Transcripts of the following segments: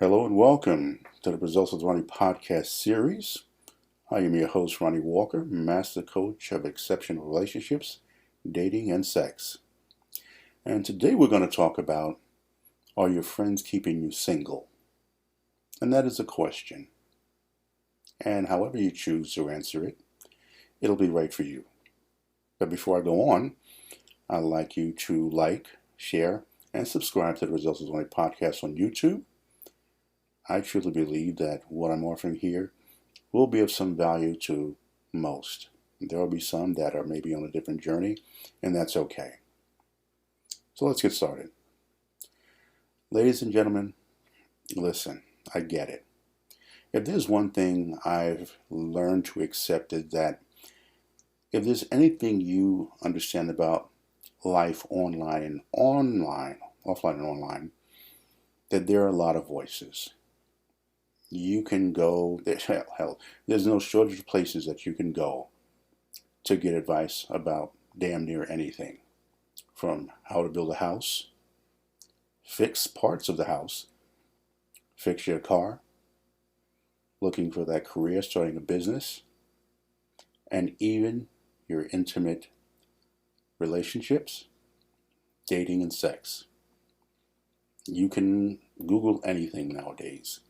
Hello and welcome to the Results with Ronnie podcast series. I am your host, Ronnie Walker, Master Coach of Exceptional Relationships, Dating, and Sex. And today we're going to talk about, are your friends keeping you single? And that is a question. And however you choose to answer it, it'll be right for you. But before I go on, I'd like you to like, share, and subscribe to the Results with Ronnie podcast on YouTube. I truly believe that what I'm offering here will be of some value to most. There will be some that are maybe on a different journey, and that's okay. So let's get started. Ladies and gentlemen, listen, I get it. If there's one thing I've learned to accept is that if there's anything you understand about life offline and online, that there are a lot of voices. You can go, there's no shortage of places that you can go to get advice about damn near anything. From how to build a house, fix parts of the house, fix your car, looking for that career, starting a business, and even your intimate relationships, dating, and sex. You can Google anything nowadays,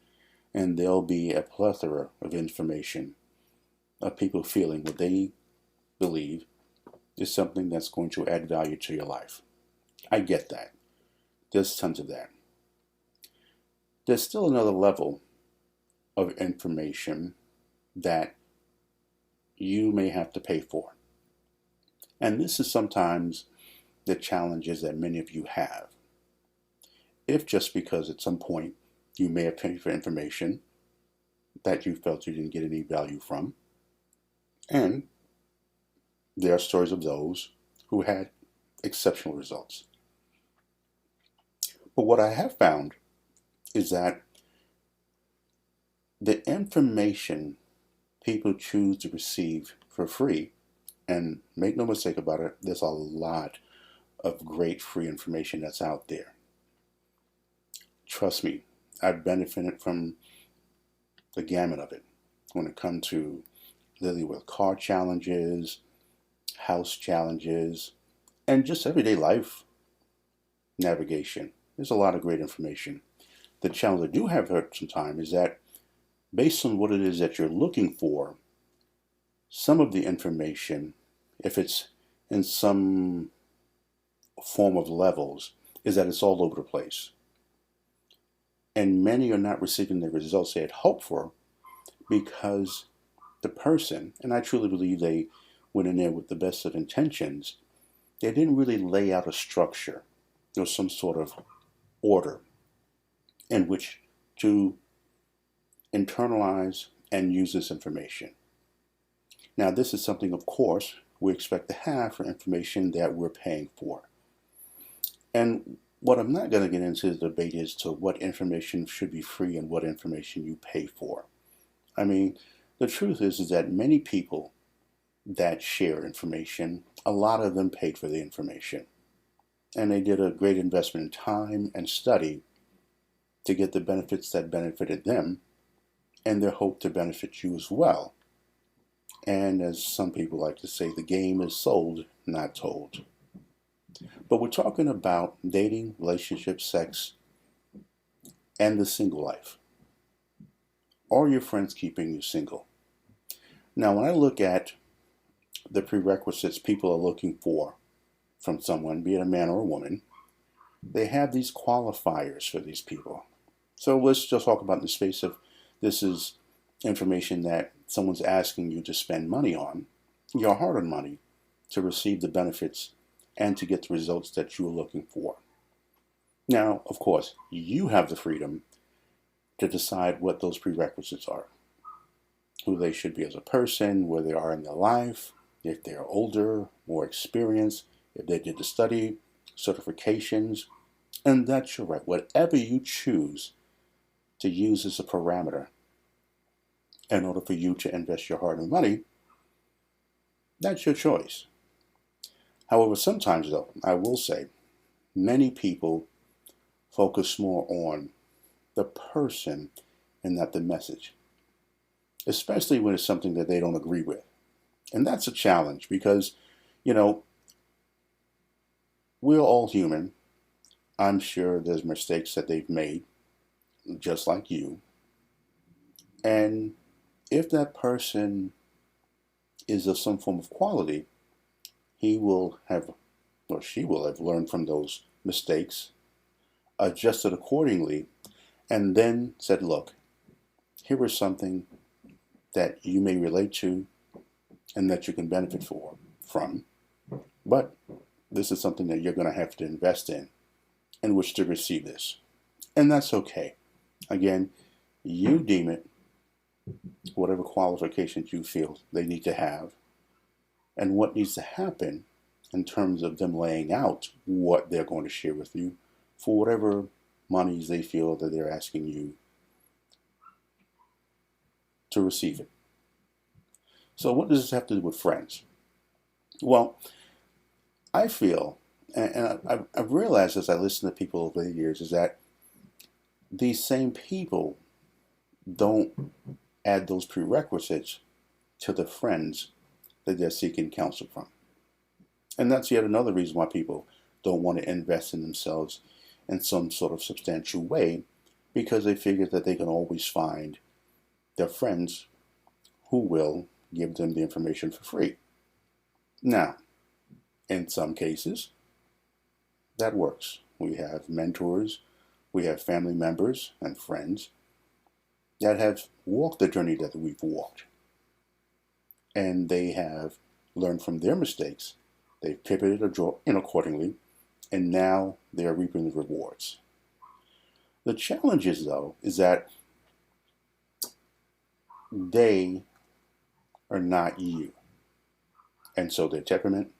and there'll be a plethora of information of people feeling what they believe is something that's going to add value to your life. I get that. There's tons of that. There's still another level of information that you may have to pay for. And this is sometimes the challenges that many of you have. If just because at some point you may have paid for information that you felt you didn't get any value from. And there are stories of those who had exceptional results. But what I have found is that the information people choose to receive for free, and make no mistake about it, there's a lot of great free information that's out there. Trust me, I've benefited from the gamut of it when it comes to dealing with car challenges, house challenges, and just everyday life navigation. There's a lot of great information. The challenge I do have heard sometimes is that based on what it is that you're looking for, some of the information, if it's in some form of levels, is that it's all over the place. And many are not receiving the results they had hoped for because the person, and I truly believe they went in there with the best of intentions, they didn't really lay out a structure or some sort of order in which to internalize and use this information. Now, this is something, of course, we expect to have for information that we're paying for. And what I'm not going to get into the debate is to what information should be free and what information you pay for. I mean, the truth is that many people that share information, a lot of them paid for the information. And they did a great investment in time and study to get the benefits that benefited them, and their hope to benefit you as well. And as some people like to say, the game is sold, not told. But we're talking about dating, relationships, sex, and the single life. Are your friends keeping you single? Now, when I look at the prerequisites people are looking for from someone, be it a man or a woman, they have these qualifiers for these people. So let's just talk about in the space of this is information that someone's asking you to spend money on, your hard-earned money, to receive the benefits and to get the results that you are looking for. Now, of course, you have the freedom to decide what those prerequisites are, who they should be as a person, where they are in their life, if they're older, more experienced, if they did the study, certifications, and that's your right. Whatever you choose to use as a parameter in order for you to invest your hard-earned money, that's your choice. However, sometimes, though, I will say, many people focus more on the person and not the message, especially when it's something that they don't agree with. And that's a challenge because, you know, we're all human. I'm sure there's mistakes that they've made, just like you. And if that person is of some form of quality, he will have, or she will have learned from those mistakes, adjusted accordingly, and then said, look, here is something that you may relate to and that you can benefit from, but this is something that you're going to have to invest in which to receive this. And that's okay. Again, you deem it whatever qualifications you feel they need to have and what needs to happen in terms of them laying out what they're going to share with you for whatever monies they feel that they're asking you to receive it. So what does this have to do with friends? Well, I feel, and I've realized as I listen to people over the years, is that these same people don't add those prerequisites to the friends that they're seeking counsel from. And that's yet another reason why people don't want to invest in themselves in some sort of substantial way, because they figure that they can always find their friends who will give them the information for free. Now, in some cases, that works. We have mentors, we have family members and friends that have walked the journey that we've walked. And they have learned from their mistakes. They've pivoted accordingly, and now they are reaping the rewards. The challenge is, though, is that they are not you. And so their temperament,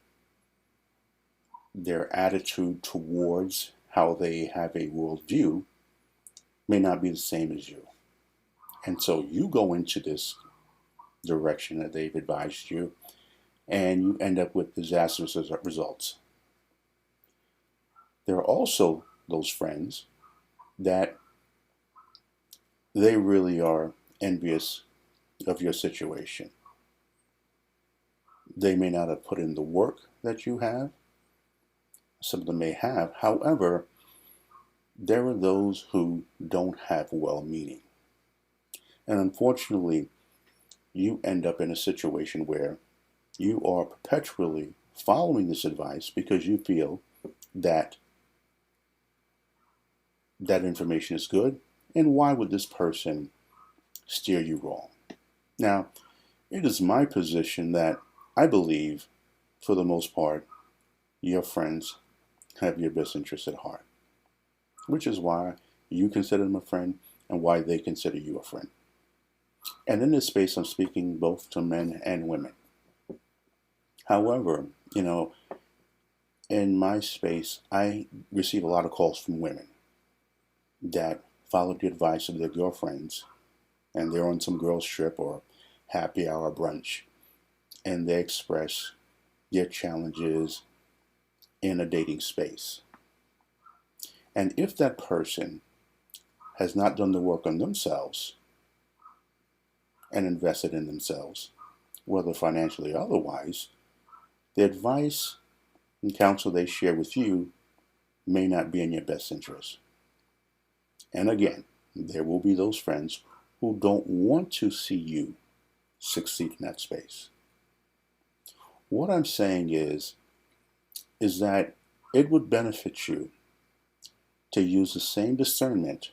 their attitude towards how they have a worldview may not be the same as you. And so you go into this direction that they've advised you, and you end up with disastrous results. There are also those friends that they really are envious of your situation. They may not have put in the work that you have. Some of them may have. However, there are those who don't have well-meaning. And unfortunately, you end up in a situation where you are perpetually following this advice because you feel that that information is good, and why would this person steer you wrong? Now, it is my position that I believe, for the most part, your friends have your best interest at heart, which is why you consider them a friend and why they consider you a friend. And in this space, I'm speaking both to men and women. However, in my space, I receive a lot of calls from women that followed the advice of their girlfriends, and they're on some girls' trip or happy hour brunch, and they express their challenges in a dating space. And if that person has not done the work on themselves and invested in themselves, whether financially or otherwise, the advice and counsel they share with you may not be in your best interest. And again, there will be those friends who don't want to see you succeed in that space. What I'm saying is that it would benefit you to use the same discernment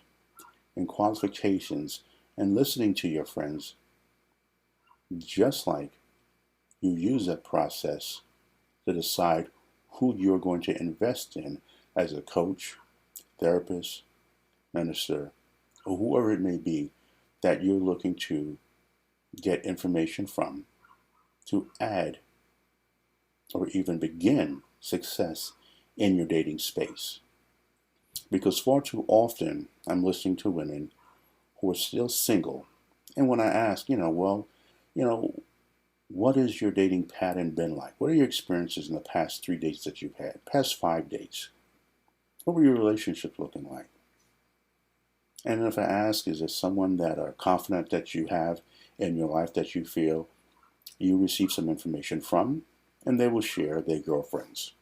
and qualifications and listening to your friends, just like you use that process to decide who you're going to invest in as a coach, therapist, minister, or whoever it may be that you're looking to get information from to add or even begin success in your dating space. Because far too often I'm listening to women who are still single, and when I ask, what has your dating pattern been like? What are your experiences in the past 3 dates that you've had, past 5 dates? What were your relationships looking like? And if I ask, is there someone that are confident that you have in your life that you feel you receive some information from, and they will share their girlfriends.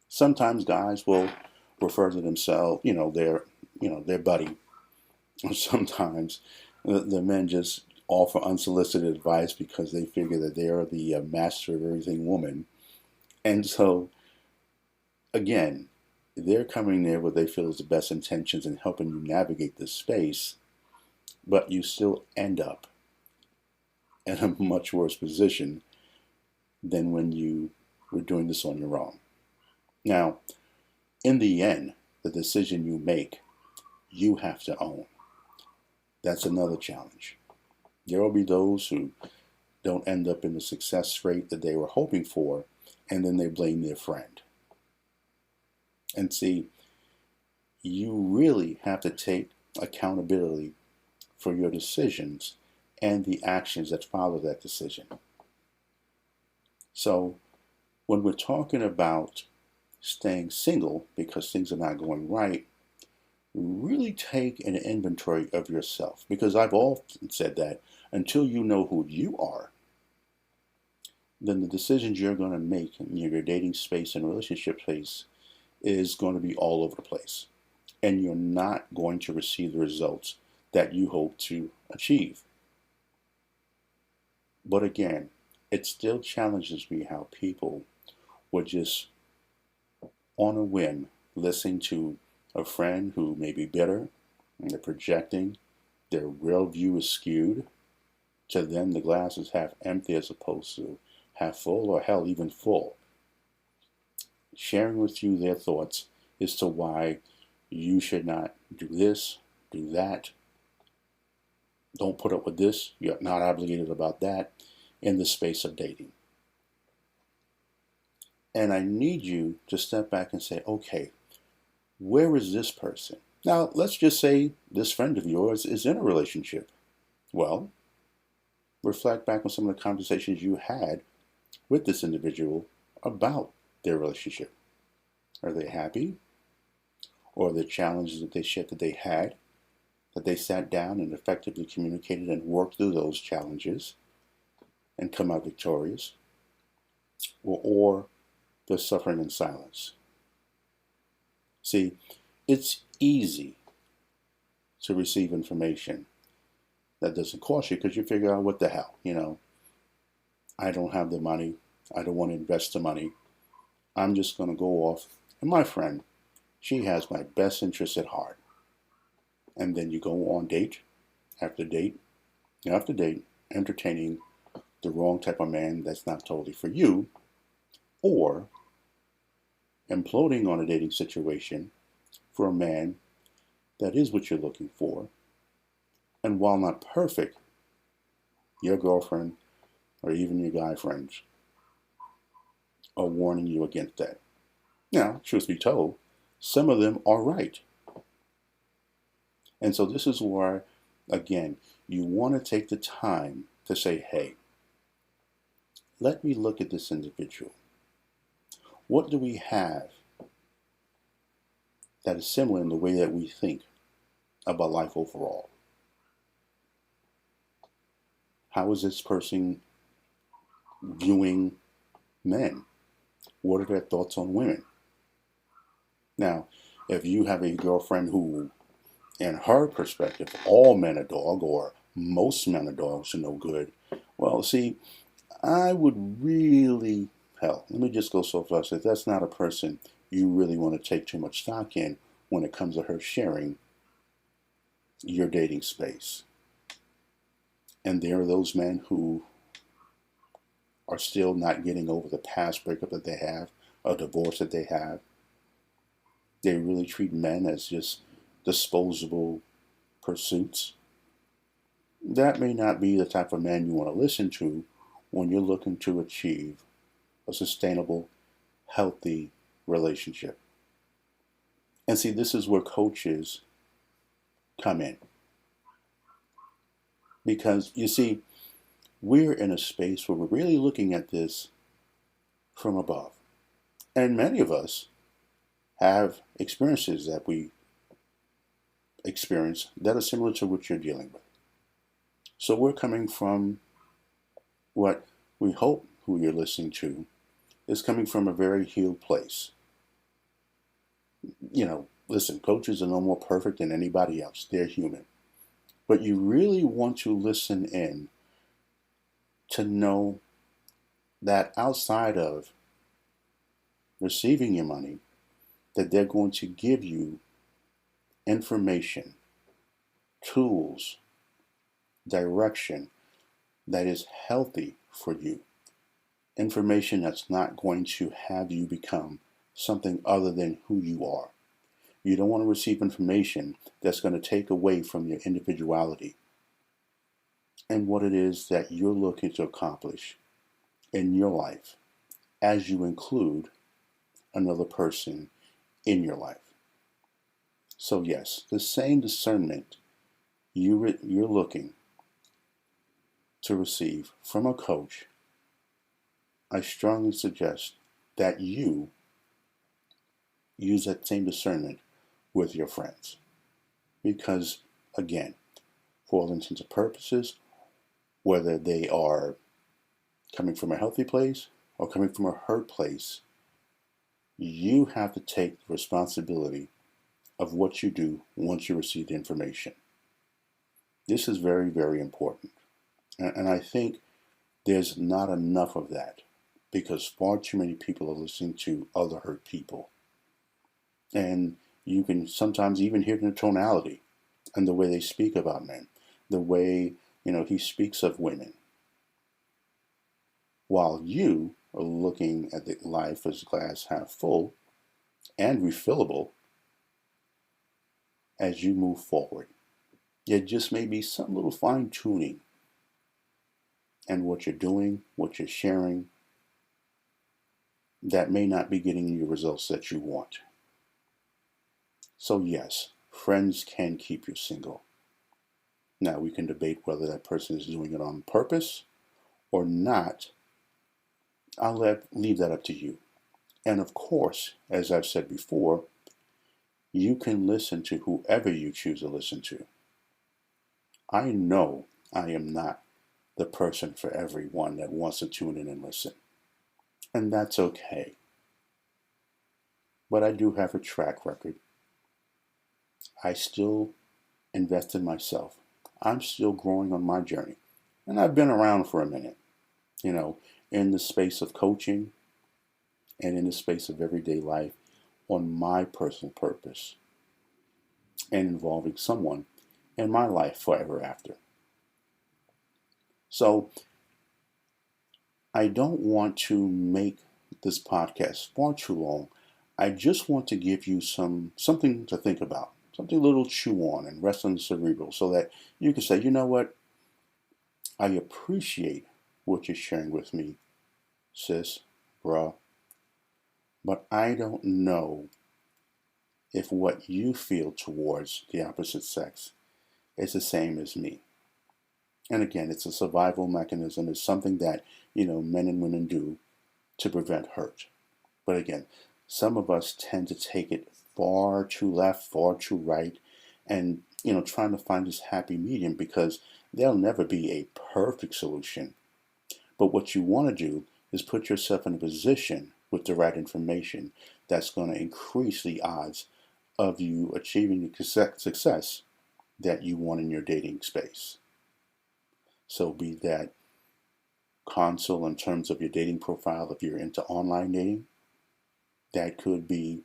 Sometimes guys will refer to themselves, their buddy. Or sometimes the men just offer unsolicited advice because they figure that they are the master of everything woman. And so, again, they're coming there what they feel is the best intentions in helping you navigate this space, but you still end up in a much worse position than when you were doing this on your own. Now, in the end, the decision you make, you have to own. That's another challenge. There will be those who don't end up in the success rate that they were hoping for, and then they blame their friend. And see, you really have to take accountability for your decisions and the actions that follow that decision. So, when we're talking about staying single because things are not going right, really take an inventory of yourself. Because I've often said that until you know who you are, then the decisions you're going to make in your dating space and relationship space is going to be all over the place. And you're not going to receive the results that you hope to achieve. But again, it still challenges me how people would just, on a whim, listen to a friend who may be bitter and they're projecting, their real view is skewed. To them, the glass is half empty as opposed to half full, or hell, even full. Sharing with you their thoughts as to why you should not do this, do that. Don't put up with this. You're not obligated about that in the space of dating. And I need you to step back and say, okay, where is this person? Now, let's just say this friend of yours is in a relationship. Well, reflect back on some of the conversations you had with this individual about their relationship. Are they happy? Or the challenges that they shared that they had, that they sat down and effectively communicated and worked through those challenges and come out victorious? Or they're suffering in silence. See, it's easy to receive information that doesn't cost you because you figure out what the hell, I don't have the money. I don't want to invest the money. I'm just going to go off. And my friend, she has my best interest at heart. And then you go on date after date after date, entertaining the wrong type of man that's not totally for you, or imploding on a dating situation for a man that is what you're looking for. And while not perfect, your girlfriend or even your guy friends are warning you against that. Now, truth be told, some of them are right. And so this is where, again, you want to take the time to say, hey, let me look at this individual. What do we have that is similar in the way that we think about life overall? How is this person viewing men? What are their thoughts on women? Now, if you have a girlfriend who, in her perspective, all men are dog or most men are dogs are no good, well, see, I would really, let me just go so far as to say that's not a person you really want to take too much stock in when it comes to her sharing your dating space. And there are those men who are still not getting over the past breakup that they have, a divorce that they have. They really treat men as just disposable pursuits. That may not be the type of man you want to listen to when you're looking to achieve a sustainable, healthy relationship. And see, this is where coaches come in. Because, you see, we're in a space where we're really looking at this from above. And many of us have experiences that we experience that are similar to what you're dealing with. So we're coming from what we hope who you're listening to is coming from a very healed place. Listen, coaches are no more perfect than anybody else. They're human. But you really want to listen in to know that outside of receiving your money, that they're going to give you information, tools, direction that is healthy for you. Information that's not going to have you become something other than who you are. You don't want to receive information that's going to take away from your individuality and what it is that you're looking to accomplish in your life as you include another person in your life. So yes, the same discernment you're looking to receive from a coach, I strongly suggest that you use that same discernment with your friends. Because, again, for all intents and purposes, whether they are coming from a healthy place or coming from a hurt place, you have to take the responsibility of what you do once you receive the information. This is very, very important. And I think there's not enough of that because far too many people are listening to other hurt people. And you can sometimes even hear the tonality and the way they speak about men, the way, he speaks of women. While you are looking at the life as glass half full and refillable as you move forward. There just may be some little fine tuning and what you're doing, what you're sharing, that may not be getting you the results that you want. So yes, friends can keep you single. Now we can debate whether that person is doing it on purpose or not. I'll leave that up to you. And of course, as I've said before, you can listen to whoever you choose to listen to. I know I am not the person for everyone that wants to tune in and listen. And that's okay. But I do have a track record. I still invest in myself. I'm still growing on my journey. And I've been around for a minute, in the space of coaching and in the space of everyday life on my personal purpose and involving someone in my life forever after. So I don't want to make this podcast far too long. I just want to give you something to think about, something a little chew on and rest on the cerebral so that you can say, you know what? I appreciate what you're sharing with me, sis, bruh, but I don't know if what you feel towards the opposite sex is the same as me. And again, it's a survival mechanism. It's something that, men and women do to prevent hurt. But again, some of us tend to take it far too left, far too right, and, trying to find this happy medium because there'll never be a perfect solution. But what you want to do is put yourself in a position with the right information that's going to increase the odds of you achieving the success that you want in your dating space. So be that counsel in terms of your dating profile if you're into online dating. That could be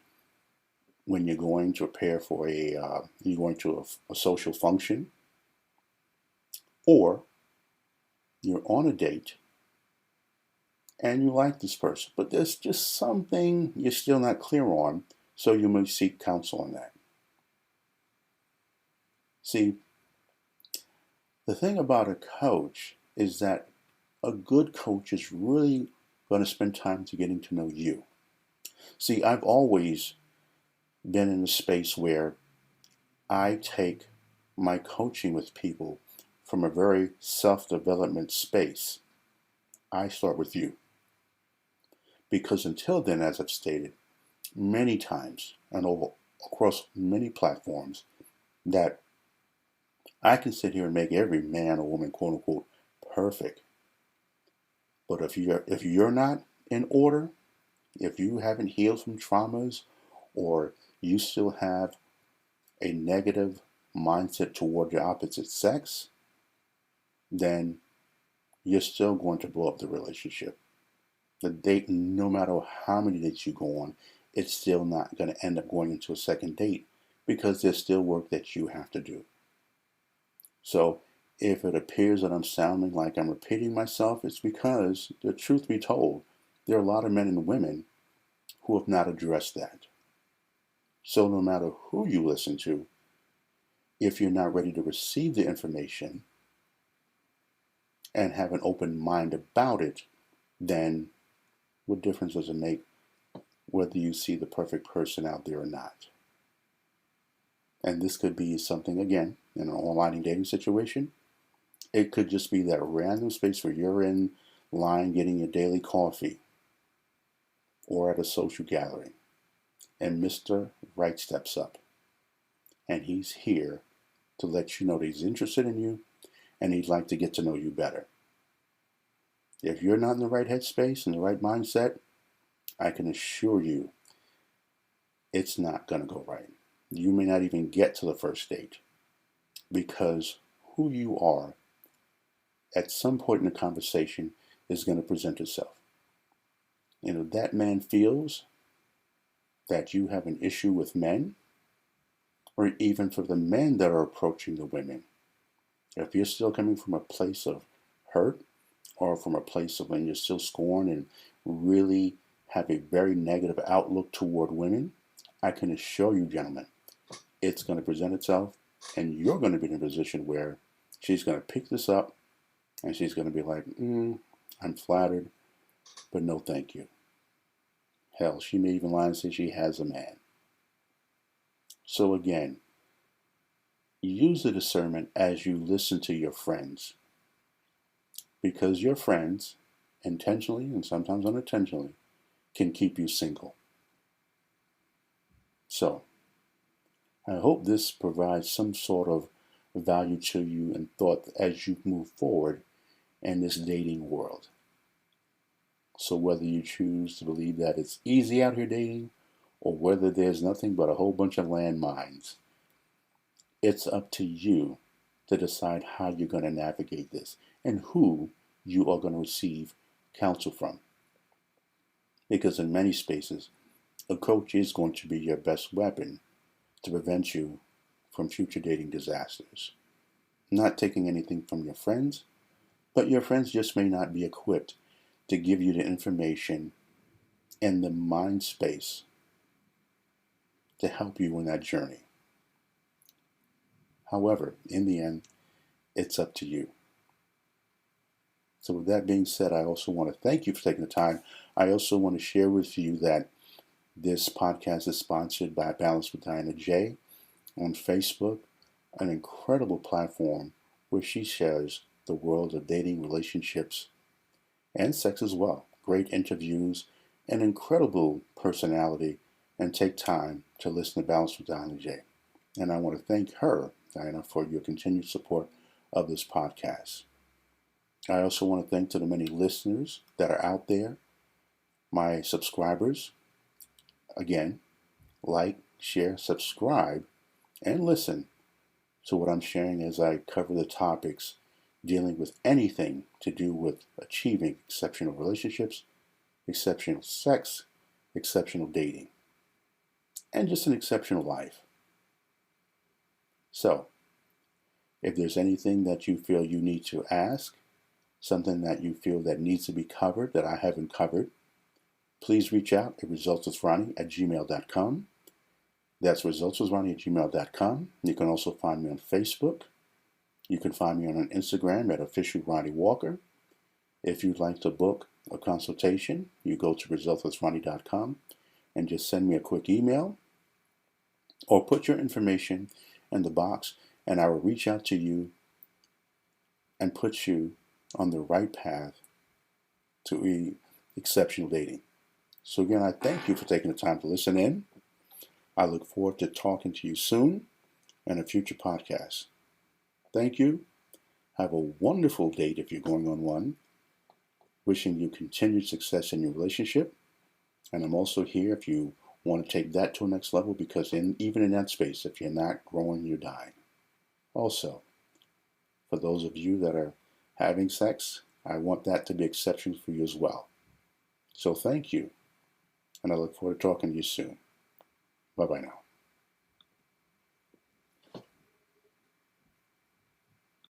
when you're going to prepare for you're going to a social function, or you're on a date and you like this person, but there's just something you're still not clear on, so you may seek counsel on that. See, the thing about a coach is that a good coach is really going to spend time to getting to know you. See, I've always been in a space where I take my coaching with people from a very self-development space. I start with you. Because until then, as I've stated many times and across many platforms, that I can sit here and make every man or woman, quote unquote, perfect. But if you're not in order, if you haven't healed from traumas, or you still have a negative mindset toward the opposite sex, then you're still going to blow up the relationship. The date, no matter how many dates you go on, it's still not going to end up going into a second date because there's still work that you have to do. So if it appears that I'm sounding like I'm repeating myself, it's because, the truth be told, there are a lot of men and women who have not addressed that. So no matter who you listen to, if you're not ready to receive the information and have an open mind about it, then what difference does it make whether you see the perfect person out there or not? And this could be something, again, in an online dating situation. It could just be that random space where you're in line getting your daily coffee or at a social gathering, and Mr. Right steps up, and he's here to let you know that he's interested in you and he'd like to get to know you better. If you're not in the right headspace and the right mindset, I can assure you it's not going to go right. You may not even get to the first date because who you are at some point in the conversation is going to present itself. If that man feels that you have an issue with men, or even for the men that are approaching the women, if you're still coming from a place of hurt, or from a place of when you're still scorned and really have a very negative outlook toward women, I can assure you, gentlemen, it's going to present itself, and you're going to be in a position where she's going to pick this up and she's going to be like, I'm flattered, but no thank you. Hell, she may even lie and say she has a man. So again, use the discernment as you listen to your friends, because your friends, intentionally and sometimes unintentionally, can keep you single. So, I hope this provides some sort of value to you and thought as you move forward in this dating world. So whether you choose to believe that it's easy out here dating, or whether there's nothing but a whole bunch of landmines, it's up to you to decide how you're going to navigate this and who you are going to receive counsel from. Because in many spaces, a coach is going to be your best weapon to prevent you from future dating disasters. Not taking anything from your friends, but your friends just may not be equipped to give you the information and the mind space to help you in that journey. However, in the end, it's up to you. So with that being said, I also want to thank you for taking the time. I also want to share with you that this podcast is sponsored by Balance with Diana J on Facebook, an incredible platform where she shares the world of dating, relationships, and sex as well. Great interviews, an incredible personality, and take time to listen to Balance with Diana J. And I want to thank her, Diana, for your continued support of this podcast. I also want to thank to the many listeners that are out there, my subscribers. Again, like, share, subscribe, and listen to what I'm sharing as I cover the topics dealing with anything to do with achieving exceptional relationships, exceptional sex, exceptional dating, and just an exceptional life. So, if there's anything that you feel you need to ask, something that you feel that needs to be covered that I haven't covered, please reach out at resultswithronnie@gmail.com. That's resultswithronnie@gmail.com. You can also find me on Facebook. You can find me on Instagram at official Ronnie Walker. If you'd like to book a consultation, you go to resultswithronnie.com and just send me a quick email or put your information in the box, and I will reach out to you and put you on the right path to exceptional dating. So again, I thank you for taking the time to listen in. I look forward to talking to you soon. in a future podcast. Thank you. Have a wonderful date if you're going on one. Wishing you continued success in your relationship. And I'm also here if you want to take that to a next level, because even in that space, if you're not growing, you're dying. Also, for those of you that are having sex, I want that to be exceptional for you as well. So thank you, and I look forward to talking to you soon. Bye-bye now.